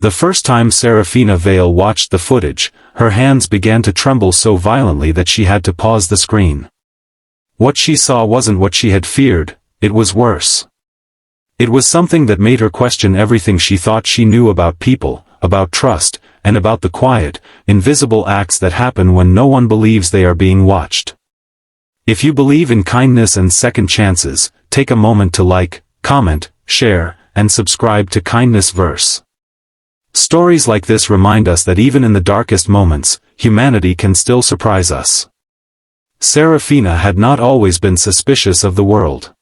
The first time Serafina Vale watched the footage, her hands began to tremble so violently that she had to pause the screen. What she saw wasn't what she had feared, it was worse. It was something that made her question everything she thought she knew about people, about trust, and about the quiet, invisible acts that happen when no one believes they are being watched. If you believe in kindness and second chances, take a moment to like, comment, share, and subscribe to Kindness Verse. Stories like this remind us that even in the darkest moments, humanity can still surprise us. Serafina had not always been suspicious of the world.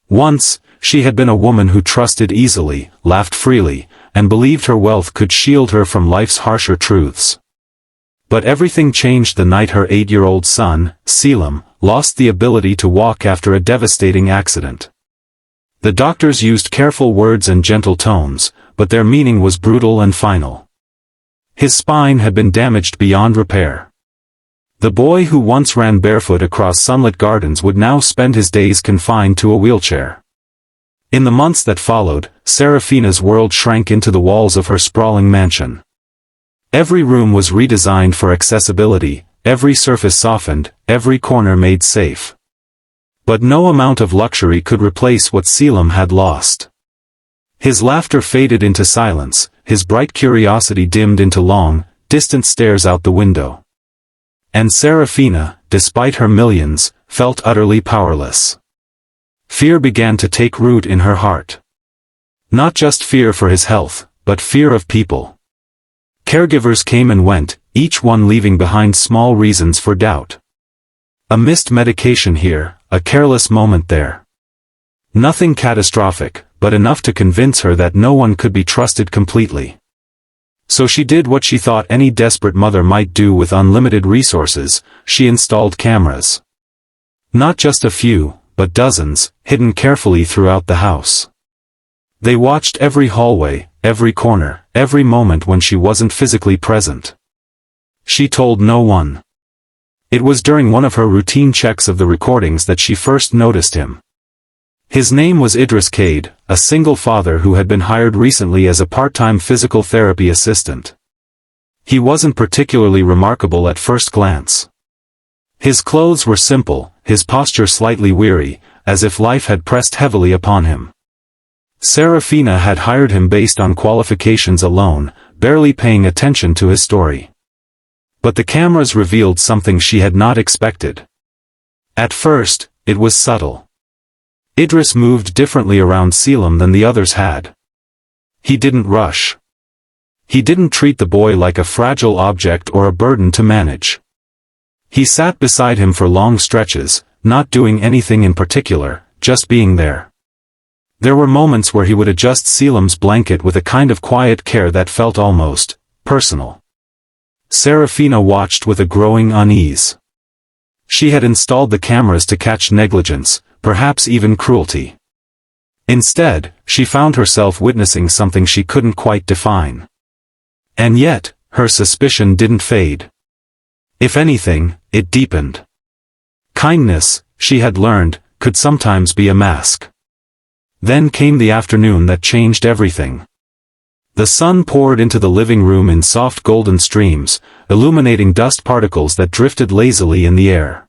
Once, she had been a woman who trusted easily, laughed freely, and believed her wealth could shield her from life's harsher truths. But everything changed the night her 8-year-old son, Selim, lost the ability to walk after a devastating accident. The doctors used careful words and gentle tones, but their meaning was brutal and final. His spine had been damaged beyond repair. The boy who once ran barefoot across sunlit gardens would now spend his days confined to a wheelchair. In the months that followed, Serafina's world shrank into the walls of her sprawling mansion. Every room was redesigned for accessibility, every surface softened, every corner made safe. But no amount of luxury could replace what Selim had lost. His laughter faded into silence, his bright curiosity dimmed into long, distant stares out the window. And Serafina, despite her millions, felt utterly powerless. Fear began to take root in her heart. Not just fear for his health, but fear of people. Caregivers came and went, each one leaving behind small reasons for doubt. A missed medication here, a careless moment there. Nothing catastrophic, but enough to convince her that no one could be trusted completely. So she did what she thought any desperate mother might do with unlimited resources, she installed cameras. Not just a few, but dozens, hidden carefully throughout the house. They watched every hallway, every corner, every moment when she wasn't physically present. She told no one. It was during one of her routine checks of the recordings that she first noticed him. His name was Idris Cade, a single father who had been hired recently as a part-time physical therapy assistant. He wasn't particularly remarkable at first glance. His clothes were simple, his posture slightly weary, as if life had pressed heavily upon him. Serafina had hired him based on qualifications alone, barely paying attention to his story. But the cameras revealed something she had not expected. At first, it was subtle. Idris moved differently around Selim than the others had. He didn't rush. He didn't treat the boy like a fragile object or a burden to manage. He sat beside him for long stretches, not doing anything in particular, just being there. There were moments where he would adjust Selim's blanket with a kind of quiet care that felt almost personal. Serafina watched with a growing unease. She had installed the cameras to catch negligence, perhaps even cruelty. Instead, she found herself witnessing something she couldn't quite define. And yet, her suspicion didn't fade. If anything, it deepened. Kindness, she had learned, could sometimes be a mask. Then came the afternoon that changed everything. The sun poured into the living room in soft golden streams, illuminating dust particles that drifted lazily in the air.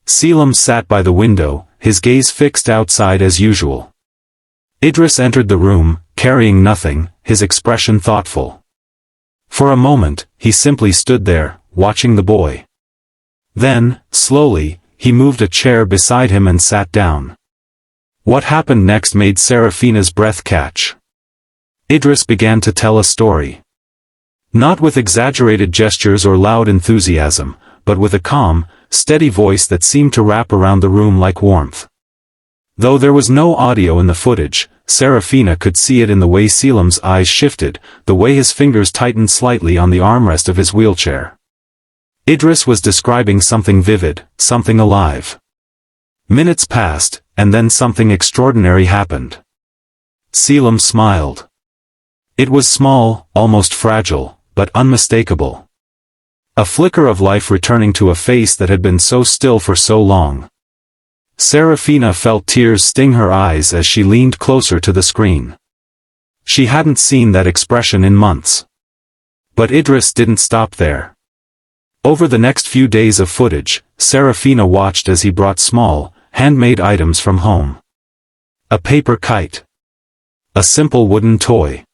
Selim sat by the window, his gaze fixed outside as usual. Idris entered the room, carrying nothing, his expression thoughtful. For a moment, he simply stood there, watching the boy. Then, slowly, he moved a chair beside him and sat down. What happened next made Serafina's breath catch. Idris began to tell a story. Not with exaggerated gestures or loud enthusiasm, but with a calm, steady voice that seemed to wrap around the room like warmth. Though there was no audio in the footage, Serafina could see it in the way Selim's eyes shifted, the way his fingers tightened slightly on the armrest of his wheelchair. Idris was describing something vivid, something alive. Minutes passed, and then something extraordinary happened. Selim smiled. It was small, almost fragile, but unmistakable. A flicker of life returning to a face that had been so still for so long. Serafina felt tears sting her eyes as she leaned closer to the screen. She hadn't seen that expression in months. But Idris didn't stop there. Over the next few days of footage, Serafina watched as he brought small, handmade items from home. A paper kite. A simple wooden toy.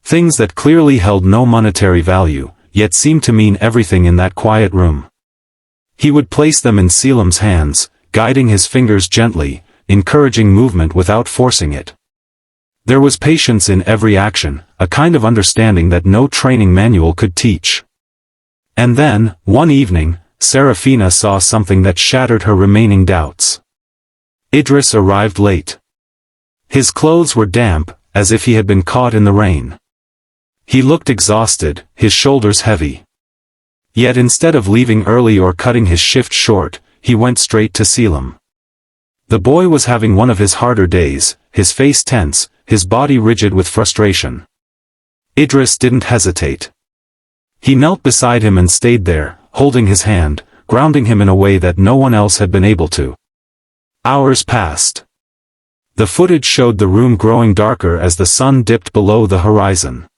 Things that clearly held no monetary value, yet seemed to mean everything in that quiet room. He would place them in Selim's hands, guiding his fingers gently, encouraging movement without forcing it. There was patience in every action, a kind of understanding that no training manual could teach. And then, one evening, Serafina saw something that shattered her remaining doubts. Idris arrived late. His clothes were damp, as if he had been caught in the rain. He looked exhausted, his shoulders heavy. Yet instead of leaving early or cutting his shift short, he went straight to Selim. The boy was having one of his harder days, his face tense, his body rigid with frustration. Idris didn't hesitate. He knelt beside him and stayed there, holding his hand, grounding him in a way that no one else had been able to. Hours passed. The footage showed the room growing darker as the sun dipped below the horizon.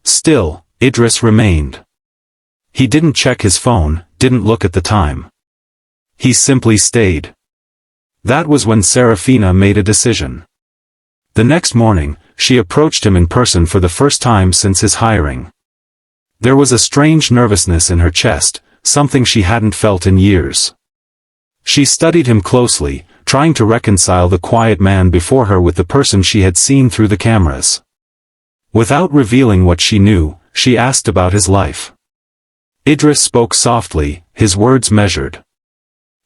Still, Idris remained. He didn't check his phone, didn't look at the time. He simply stayed. That was when Serafina made a decision. The next morning, she approached him in person for the first time since his hiring. There was a strange nervousness in her chest, something she hadn't felt in years. She studied him closely, trying to reconcile the quiet man before her with the person she had seen through the cameras. Without revealing what she knew, she asked about his life. Idris spoke softly, his words measured.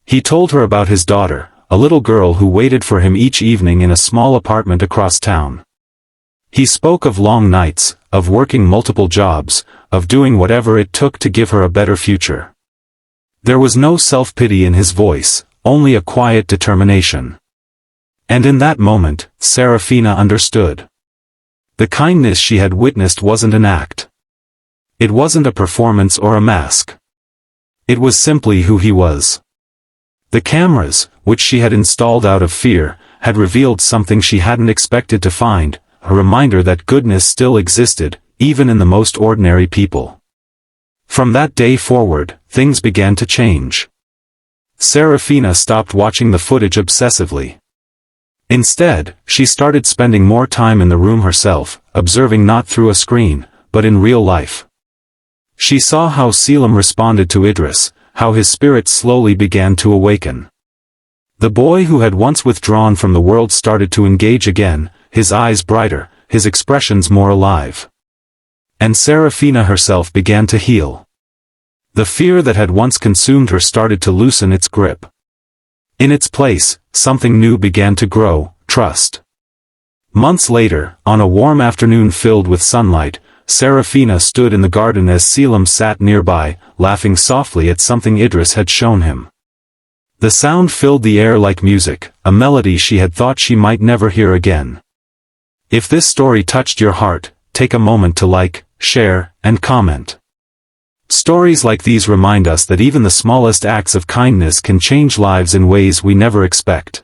He told her about his daughter, a little girl who waited for him each evening in a small apartment across town. He spoke of long nights, of working multiple jobs, of doing whatever it took to give her a better future. There was no self-pity in his voice, only a quiet determination. And in that moment, Serafina understood. The kindness she had witnessed wasn't an act. It wasn't a performance or a mask. It was simply who he was. The cameras, which she had installed out of fear, had revealed something she hadn't expected to find, a reminder that goodness still existed, even in the most ordinary people. From that day forward, things began to change. Serafina stopped watching the footage obsessively. Instead, she started spending more time in the room herself, observing not through a screen, but in real life. She saw how Selim responded to Idris, how his spirit slowly began to awaken. The boy who had once withdrawn from the world started to engage again, his eyes brighter, his expressions more alive. And Serafina herself began to heal. The fear that had once consumed her started to loosen its grip. In its place, something new began to grow, trust. Months later, on a warm afternoon filled with sunlight, Serafina stood in the garden as Selim sat nearby, laughing softly at something Idris had shown him. The sound filled the air like music, a melody she had thought she might never hear again. If this story touched your heart, take a moment to like, share, and comment. Stories like these remind us that even the smallest acts of kindness can change lives in ways we never expect.